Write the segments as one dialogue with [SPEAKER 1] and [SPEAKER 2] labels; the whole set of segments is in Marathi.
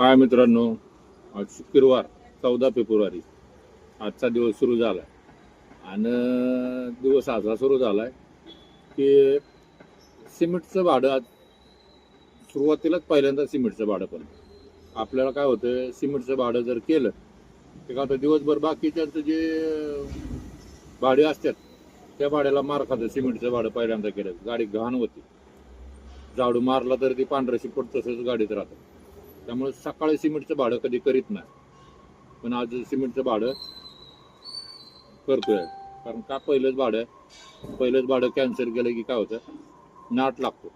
[SPEAKER 1] हाय मित्रांनो, आज शुक्रवार 14 फेब्रुवारी आजचा दिवस सुरू झाला आणि दिवस असा सुरू झालाय की सिमेंटचं भाडं आज सुरुवातीलाच पहिल्यांदा सिमेंटचं भाडं पण आपल्याला काय होतं, सिमेंटचं भाडं जर केलं ते का होतं दिवसभर बाकीच्यांचं जे भाडे असतात त्या भाड्याला मार खातं. सिमेंटचं भाडं पहिल्यांदा केलं गाडी घाण होती, झाडू मारला तर ती पांढऱ्या शिपट तसंच गाडीत राहतं. त्यामुळे सकाळी सिमेंटचं भाडं कधी करीत नाही, पण आज सिमेंटचं भाडं करतोय. कारण का पहिलंच भाडं कॅन्सल केलं की काय होतं, नाट लागतो.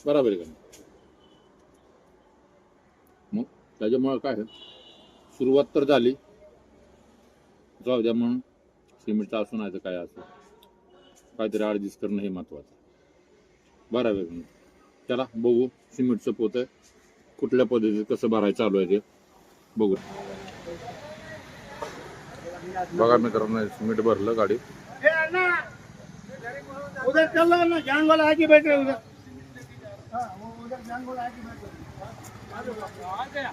[SPEAKER 1] बरोबर आहे का नाही? मग त्याच्यामुळे काय सुरुवात तर झाली, जाऊ द्या म्हणून सिमेंटचं असं नाही तर काय असं काहीतरी ॲडजस्ट करणं हे महत्वाचं. बरोबर आहे का नाही? चला बघू सिमेंटचं पोतं कुठल्या पद्धतीत कसं भरायचं चालू आहे ते बघू. बघा मित्रांनो, सिमेंट भरलं गाडी.
[SPEAKER 2] उधर चल रहा है ना, जान वाला आके बैठ रहे उधर। हाँ, वो उधर जान वाला आके बैठ रहे। आ गया।